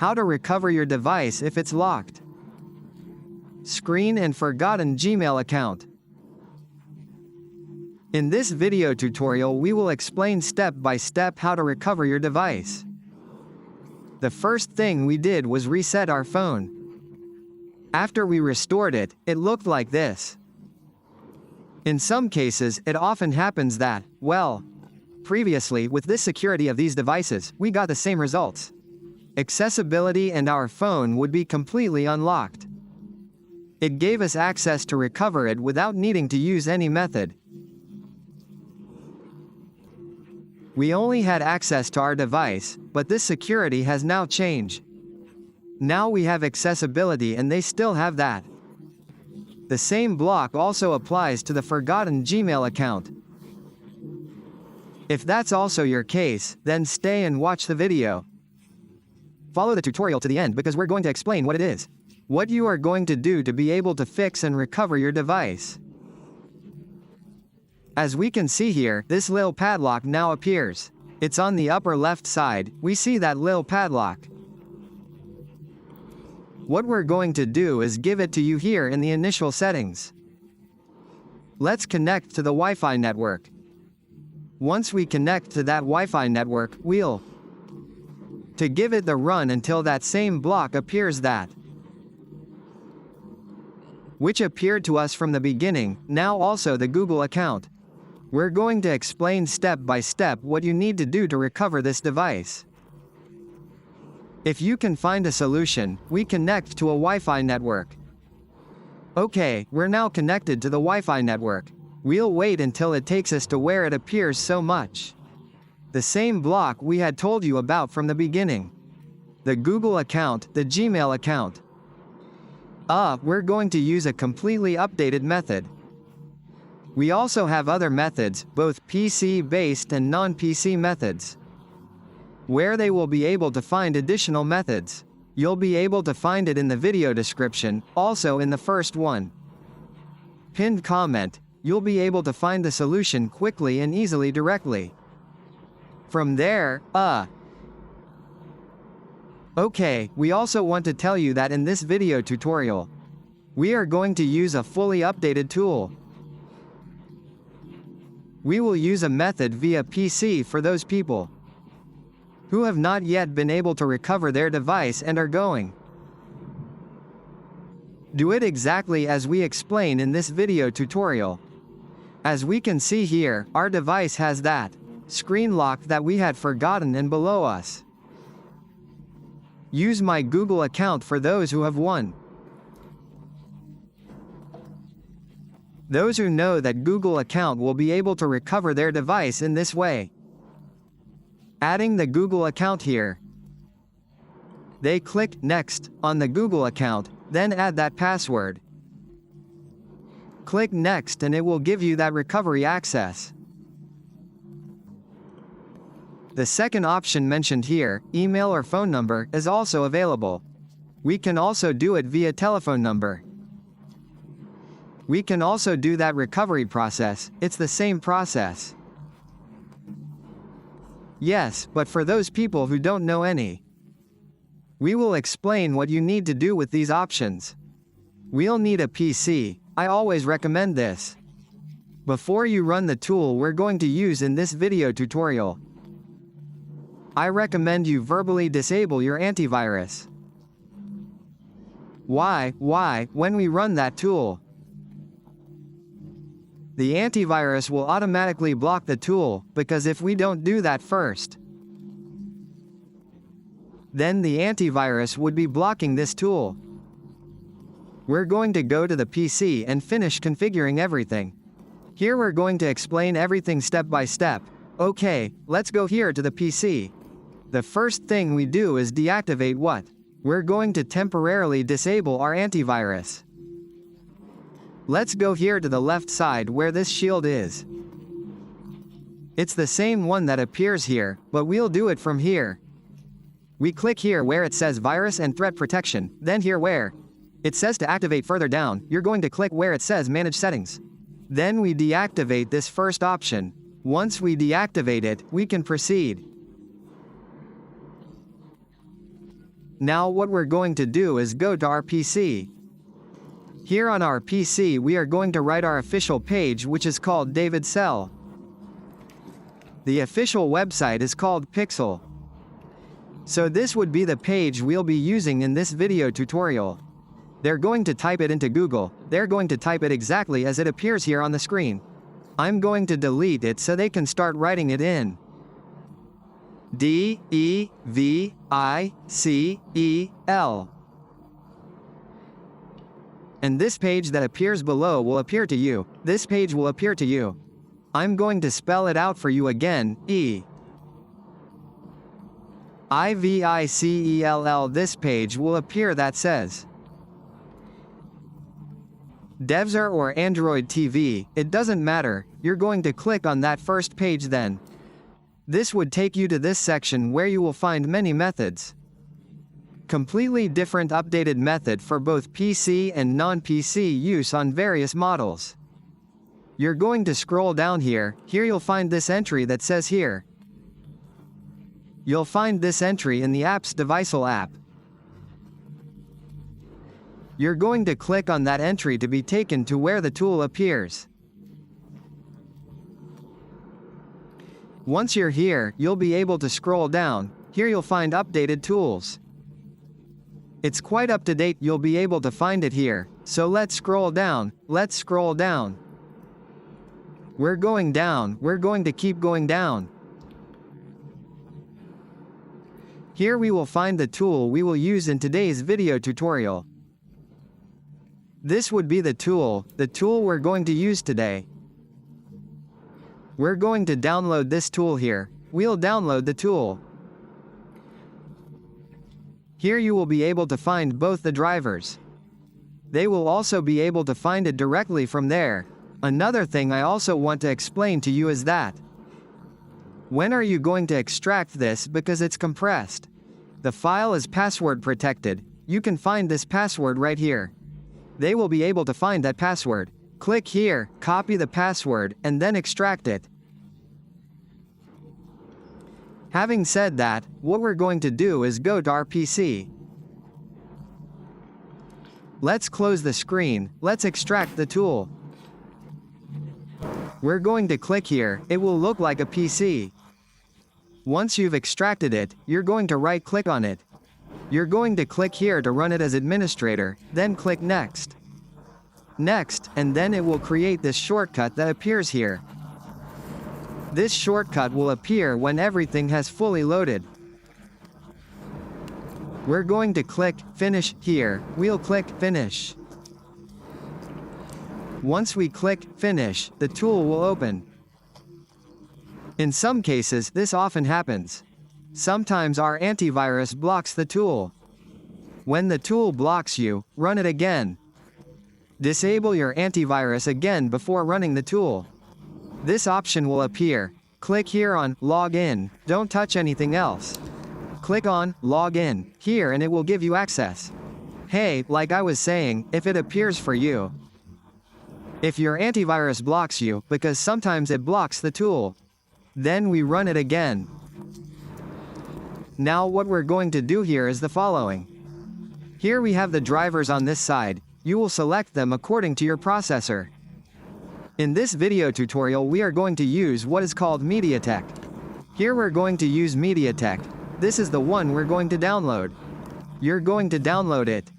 How to recover your device if it's locked. Screen and forgotten Gmail account. In this video tutorial we will explain step by step how to recover your device. The first thing we did was reset our phone. After we restored it, it looked like this. In some cases, it often happens that, well, previously with this security of these devices, we got the same results. Accessibility and our phone would be completely unlocked. It gave us access to recover it without needing to use any method. We only had access to our device, but this security has now changed. Now we have accessibility and they still have that. The same block also applies to the forgotten Gmail account. If that's also your case, then stay and watch the video. Follow the tutorial to the end because we're going to explain what it is. What you are going to do to be able to fix and recover your device. As we can see here, this little padlock now appears. It's on the upper left side, we see that little padlock. What we're going to do is give it to you here in the initial settings. Let's connect to the Wi-Fi network. Once we connect to that Wi-Fi network, we'll to give it the run until that same block appears that which appeared to us from the beginning, now also the Google account. We're going to explain step by step what you need to do to recover this device. If you can find a solution, we connect to a Wi-Fi network. Okay, we're now connected to the Wi-Fi network. We'll wait until it takes us to where it appears so much. The same block we had told you about from the beginning. The Google account, the Gmail account. We're going to use a completely updated method. We also have other methods, both PC-based and non-PC methods, where they will be able to find additional methods. You'll be able to find it in the video description, also in the first one. Pinned comment, you'll be able to find the solution quickly and easily directly. From there, Okay, we also want to tell you that in this video tutorial, we are going to use a fully updated tool. We will use a method via PC for those people who have not yet been able to recover their device and are going. Do it exactly as we explain in this video tutorial. As we can see here, our device has that screen lock that we had forgotten and below us. Use my Google account for those who have one. Those who know that Google account will be able to recover their device in this way. Adding the Google account here. They click Next on the Google account, then add that password. Click Next and it will give you that recovery access. The second option mentioned here, email or phone number, is also available. We can also do it via telephone number. We can also do that recovery process, it's the same process. Yes, but for those people who don't know any, we will explain what you need to do with these options. We'll need a PC, I always recommend this. Before you run the tool we're going to use in this video tutorial, I recommend you verbally disable your antivirus. Why, when we run that tool, the antivirus will automatically block the tool, because if we don't do that first, then the antivirus would be blocking this tool. We're going to go to the PC and finish configuring everything. Here we're going to explain everything step by step. Okay, let's go here to the PC. The first thing we do is deactivate what? We're going to temporarily disable our antivirus. Let's go here to the left side where this shield is. It's the same one that appears here, but we'll do it from here. We click here where it says Virus and Threat Protection, then here where it says to activate further down, you're going to click where it says Manage Settings. Then we deactivate this first option. Once we deactivate it, we can proceed. Now what we're going to do is go to our PC. Here on our PC we are going to write our official page, which is called David Cell. The official website is called Pixel. So this would be the page we'll be using in this video tutorial. They're going to type it into Google, they're going to type it exactly as it appears here on the screen. I'm going to delete it so they can start writing it in. DEVICEL. And this page that appears below will appear to you. This page will appear to you. I'm going to spell it out for you again. EVICELL. This page will appear that says Devser or Android TV, it doesn't matter, you're going to click on that first page then. This would take you to this section where you will find many methods. Completely different updated method for both PC and non-PC use on various models. You're going to scroll down here, here you'll find this entry that says here. You'll find this entry in the Apps Deviceal app. You're going to click on that entry to be taken to where the tool appears. Once you're here, you'll be able to scroll down, here you'll find updated tools. It's quite up to date, you'll be able to find it here, so let's scroll down, let's scroll down. We're going down, we're going to keep going down. Here we will find the tool we will use in today's video tutorial. This would be the tool we're going to use today. We're going to download this tool here. We'll download the tool. Here you will be able to find both the drivers. They will also be able to find it directly from there. Another thing I also want to explain to you is that when are you going to extract this because it's compressed? The file is password protected. You can find this password right here. They will be able to find that password. Click here, copy the password, and then extract it. Having said that, what we're going to do is go to our PC. Let's close the screen, let's extract the tool. We're going to click here, it will look like a PC. Once you've extracted it, you're going to right-click on it. You're going to click here to run it as administrator, then click Next. Next, and then it will create this shortcut that appears here. This shortcut will appear when everything has fully loaded. We're going to click Finish here, we'll click Finish. Once we click Finish, the tool will open. In some cases, this often happens. Sometimes our antivirus blocks the tool. When the tool blocks you, run it again. Disable your antivirus again before running the tool. This option will appear. Click here on Log In, don't touch anything else. Click on Log In here and it will give you access. Hey, like I was saying, if it appears for you. If your antivirus blocks you, because sometimes it blocks the tool. Then we run it again. Now what we're going to do here is the following. Here we have the drivers on this side. You will select them according to your processor. In this video tutorial we are going to use what is called MEDIATEK. Here we're going to use MEDIATEK. This is the one we're going to download. You're going to download it.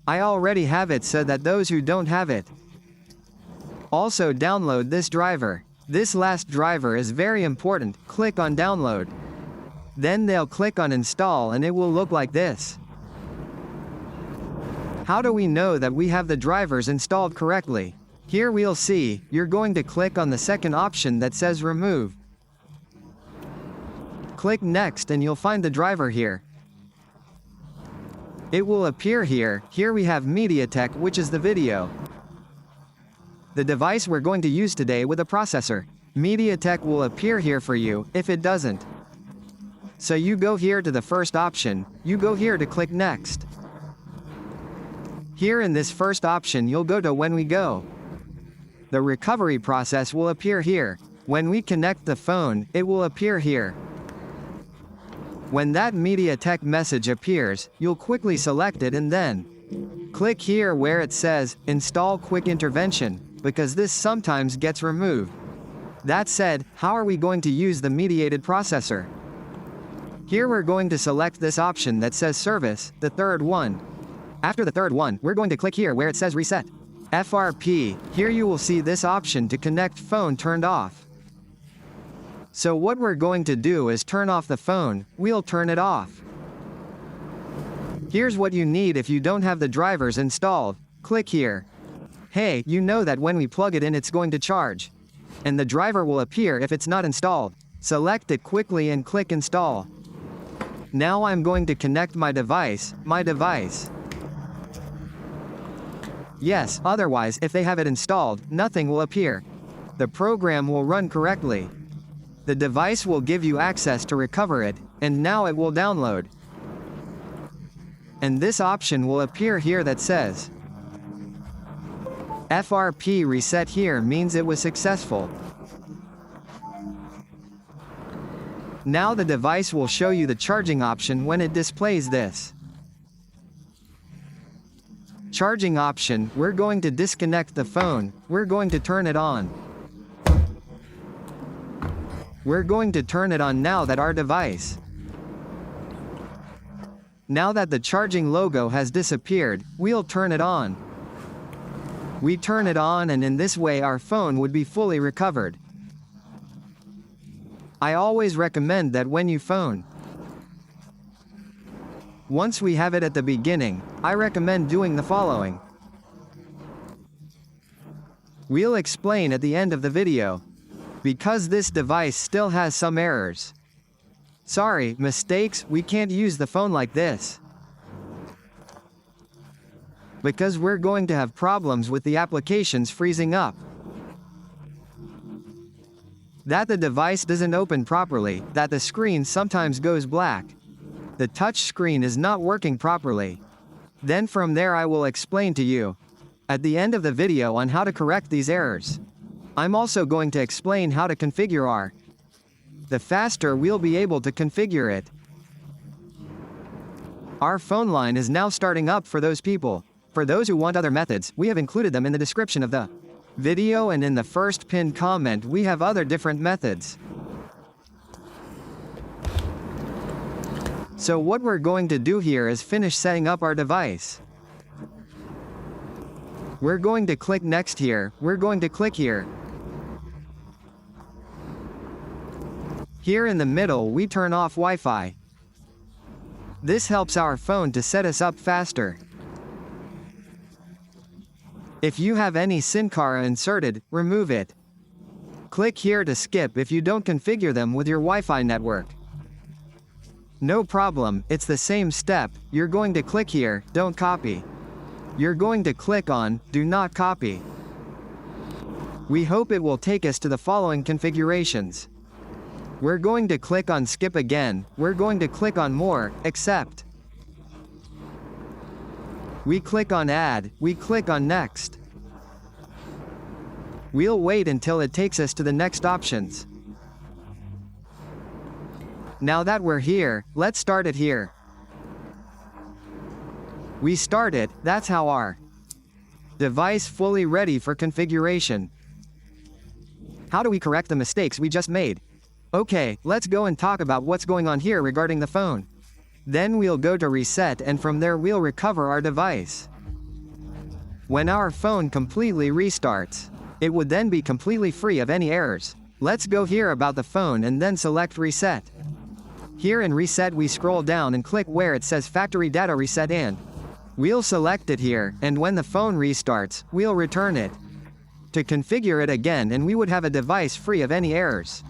I already have it so that those who don't have it also download this driver. This last driver is very important. Click on download. Then they'll click on install and it will look like this. How do we know that we have the drivers installed correctly? Here we'll see, you're going to click on the second option that says remove. Click next and you'll find the driver here. It will appear here. Here we have MEDIATEK, which is the video. The device we're going to use today with a processor. MEDIATEK will appear here for you, if it doesn't. So you go here to the first option, you go here to click next. Here in this first option you'll go to when we go. The recovery process will appear here. When we connect the phone, it will appear here. When that MediaTek message appears, you'll quickly select it and then click here where it says, Install Quick Intervention, because this sometimes gets removed. That said, how are we going to use the mediated processor? Here we're going to select this option that says Service, the third one. After the third one, we're going to click here where it says Reset. FRP, here you will see this option to connect phone turned off. So what we're going to do is turn off the phone, we'll turn it off. Here's what you need if you don't have the drivers installed. Click here. Hey, you know that when we plug it in it's going to charge. And the driver will appear if it's not installed. Select it quickly and click Install. Now I'm going to connect my device. Yes, otherwise if they have it installed, nothing will appear. The program will run correctly. The device will give you access to recover it, and now it will download. And this option will appear here that says FRP reset here means it was successful. Now the device will show you the charging option when it displays this. Charging option, we're going to disconnect the phone, we're going to turn it on. We're going to turn it on now that our device. Now that the charging logo has disappeared, we'll turn it on. We turn it on and in this way our phone would be fully recovered. I always recommend that when you phone. Once we have it at the beginning, I recommend doing the following. We'll explain at the end of the video. Because this device still has some errors. Sorry, mistakes, we can't use the phone like this. Because we're going to have problems with the applications freezing up. That the device doesn't open properly, that the screen sometimes goes black. The touch screen is not working properly. Then from there I will explain to you at the end of the video on how to correct these errors. I'm also going to explain how to configure the faster we'll be able to configure it. Our phone line is now starting up for those people. For those who want other methods, we have included them in the description of the video, and in the first pinned comment we have other different methods. So what we're going to do here is finish setting up our device. We're going to click Next here, we're going to click here. Here in the middle we turn off Wi-Fi. This helps our phone to set us up faster. If you have any SIM card inserted, remove it. Click here to skip if you don't configure them with your Wi-Fi network. No problem, it's the same step, you're going to click here, don't copy. You're going to click on, do not copy. We hope it will take us to the following configurations. We're going to click on skip again, we're going to click on more, accept. We click on add, we click on next. We'll wait until it takes us to the next options. Now that we're here, let's start it here. We start it, that's how our device fully ready for configuration. How do we correct the mistakes we just made? Okay, let's go and talk about what's going on here regarding the phone. Then we'll go to reset and from there we'll recover our device. When our phone completely restarts, it would then be completely free of any errors. Let's go here about the phone and then select reset. Here in reset we scroll down and click where it says factory data reset and we'll select it here, and when the phone restarts, we'll return it to configure it again and we would have a device free of any errors.